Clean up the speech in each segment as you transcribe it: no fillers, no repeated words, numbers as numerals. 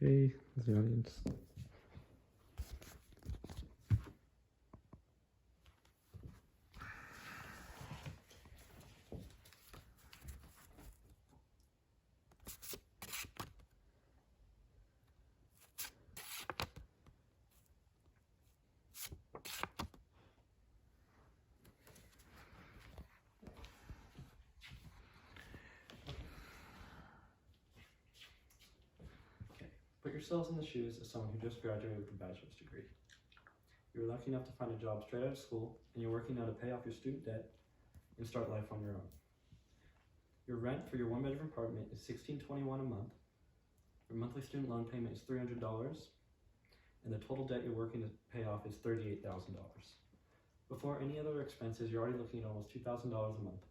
Hey, the audience. Okay, put yourselves in the shoes of someone who just graduated with a bachelor's degree. You're lucky enough to find a job straight out of school, and you're working now to pay off your student debt and start life on your own. Your rent for your one-bedroom apartment is $16.21 a month. Your monthly student loan payment is $300, and the total debt you're working to pay off is $38,000. Before any other expenses, you're already looking at almost $2,000 a month.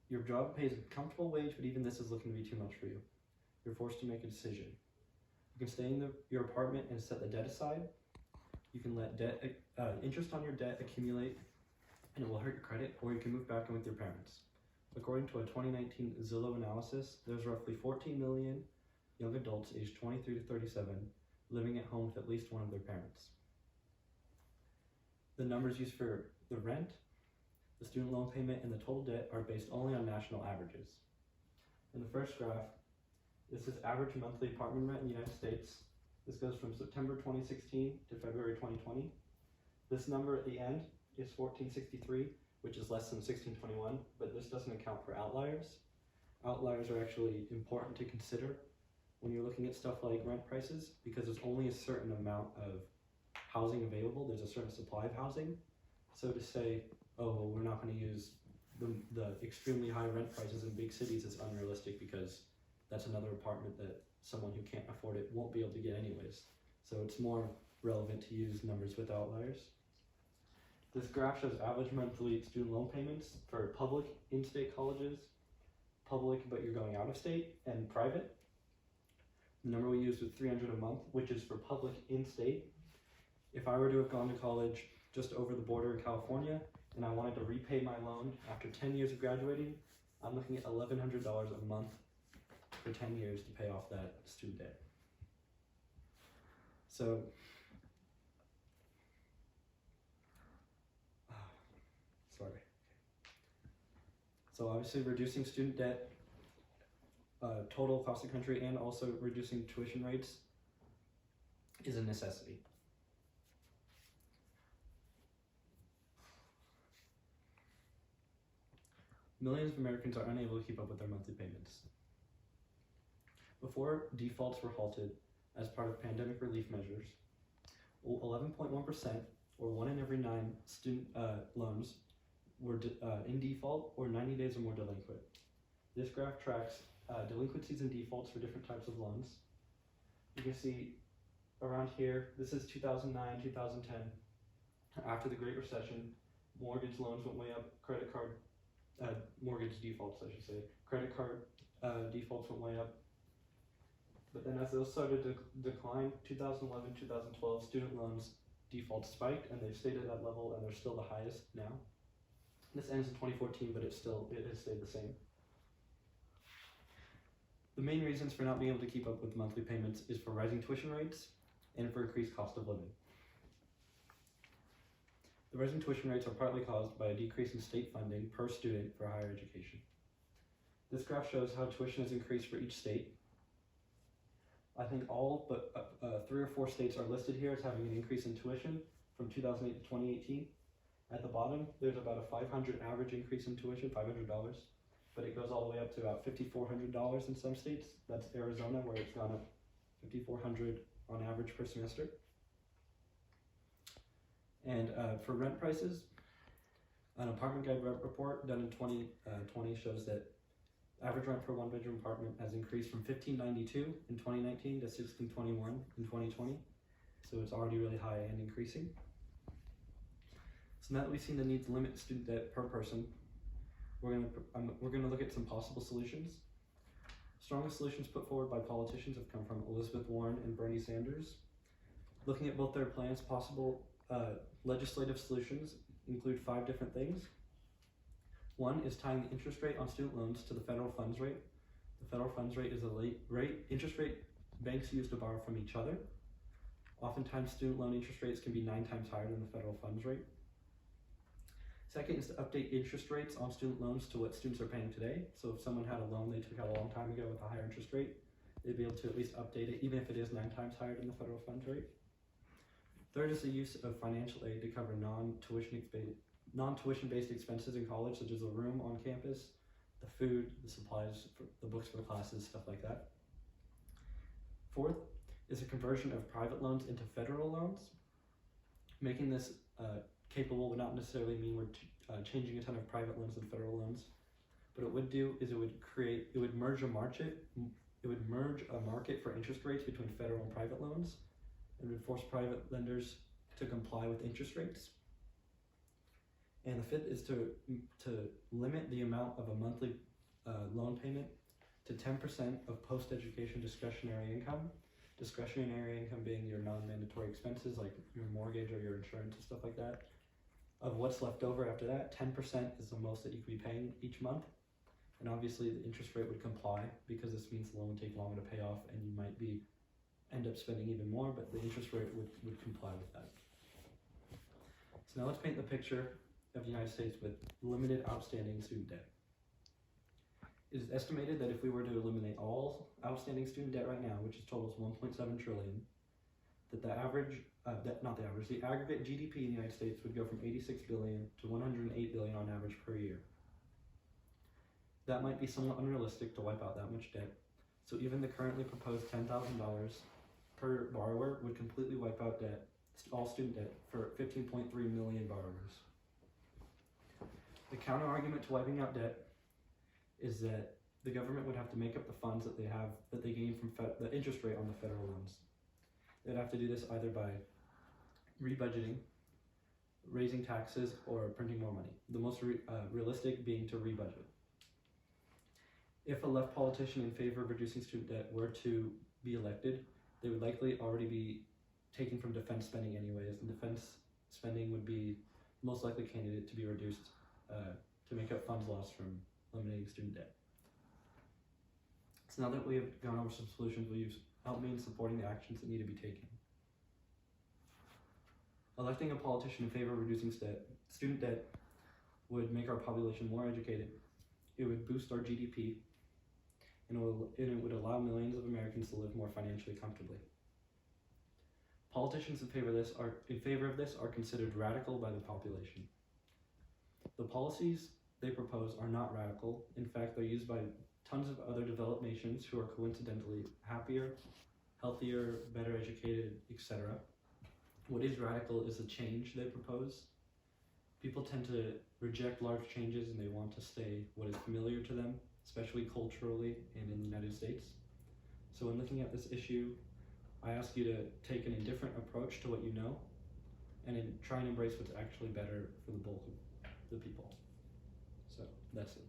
Your job pays a comfortable wage, but even this is looking to be too much for you. You're forced to make a decision. You can stay in your apartment and set the debt aside. You can let interest on your debt accumulate, and it will hurt your credit, or you can move back in with your parents. According to a 2019 Zillow analysis, there's roughly 14 million young adults aged 23 to 37 living at home with at least one of their parents. The numbers used for the rent, the student loan payment, and the total debt are based only on national averages. In the first graph, this is average monthly apartment rent in the United States. This goes from September 2016 to February 2020. This number at the end is 1463, which is less than 1621, but this doesn't account for outliers. Outliers are actually important to consider when you're looking at stuff like rent prices, because there's only a certain amount of housing available. There's a certain supply of housing. So to say, oh, well, we're not going to use the extremely high rent prices in big cities is unrealistic, because that's another apartment that someone who can't afford it won't be able to get anyways. So it's more relevant to use numbers with outliers. This graph shows average monthly student loan payments for public in-state colleges, public but you're going out of state, and private. The number we used was $300 a month, which is for public in-state. If I were to have gone to college just over the border in California and I wanted to repay my loan after 10 years of graduating, I'm looking at $1,100 a month for 10 years to pay off that student debt. So, So obviously reducing student debt, total across the country, and also reducing tuition rates is a necessity. Millions of Americans are unable to keep up with their monthly payments. Before defaults were halted as part of pandemic relief measures, 11.1%, or 1 in every 9 student loans were in default or 90 days or more delinquent. This graph tracks delinquencies and defaults for different types of loans. You can see around here, this is 2009, 2010. After the Great Recession, mortgage loans went way up, mortgage defaults, I should say. Credit card defaults went way up. But then as those started to decline, 2011, 2012, student loans defaults spiked, and they've stayed at that level, and they're still the highest now. This ends in 2014, but it has stayed the same. The main reasons for not being able to keep up with monthly payments is for rising tuition rates and for increased cost of living. The rising tuition rates are partly caused by a decrease in state funding per student for higher education. This graph shows how tuition has increased for each state. I think all but 3 or 4 states are listed here as having an increase in tuition from 2008 to 2018. At the bottom, there's about a $500 average increase in tuition, $500, but it goes all the way up to about $5,400 in some states. That's Arizona, where it's gone up $5,400 on average per semester. And for rent prices, an apartment guide report done in 2020 shows that average rent for one-bedroom apartment has increased from $1,592 in 2019 to $1,621 in 2020. So it's already really high and increasing. So now that we've seen the need to limit student debt per person, we're gonna look at some possible solutions. Strongest solutions put forward by politicians have come from Elizabeth Warren and Bernie Sanders. Looking at both their plans, possible legislative solutions include 5 different things. One is tying the interest rate on student loans to the federal funds rate. The federal funds rate is the interest rate banks use to borrow from each other. Oftentimes, student loan interest rates can be 9 times higher than the federal funds rate. Second is to update interest rates on student loans to what students are paying today. So if someone had a loan they took out a long time ago with a higher interest rate, they'd be able to at least update it, even if it is 9 times higher than the federal funds rate. Third is the use of financial aid to cover non-tuition-based expenses in college, such as the room on campus, the food, the supplies, the books for the classes, stuff like that. Fourth is a conversion of private loans into federal loans. Making this capable would not necessarily mean we're changing a ton of private loans and federal loans. What it would do is it would merge a market for interest rates between federal and private loans. It would force private lenders to comply with interest rates. And the fifth is to limit the amount of a monthly loan payment to 10% of post-education discretionary income. Discretionary income being your non-mandatory expenses like your mortgage or your insurance and stuff like that. Of what's left over after that, 10% is the most that you could be paying each month. And obviously the interest rate would comply because this means the loan would take longer to pay off and you might end up spending even more, but the interest rate would comply with that. So now let's paint the picture of the United States with limited outstanding student debt. It is estimated that if we were to eliminate all outstanding student debt right now, which totals 1.7 trillion, that the aggregate GDP in the United States would go from 86 billion to 108 billion on average per year. That might be somewhat unrealistic to wipe out that much debt, so even the currently proposed $10,000 per borrower would completely wipe out debt, all student debt, for 15.3 million borrowers. The counter argument to wiping out debt is that the government would have to make up the funds that they gain from the interest rate on the federal loans. They'd have to do this either by rebudgeting, raising taxes, or printing more money. The most realistic being to rebudget. If a left politician in favor of reducing student debt were to be elected, they would likely already be taken from defense spending anyways, and defense spending would be the most likely candidate to be reduced to make up funds lost from eliminating student debt. So now that we have gone over some solutions, will you help me in supporting the actions that need to be taken? Electing a politician in favor of reducing student debt would make our population more educated. It would boost our GDP, and it would allow millions of Americans to live more financially comfortably. Politicians in favor of this are considered radical by the population. The policies they propose are not radical. In fact, they're used by tons of other developed nations who are coincidentally happier, healthier, better educated, etc. What is radical is the change they propose. People tend to reject large changes and they want to stay what is familiar to them, especially culturally and in the United States. So when looking at this issue, I ask you to take an indifferent approach to what you know and try and embrace what's actually better for the bulk of the people. So that's it.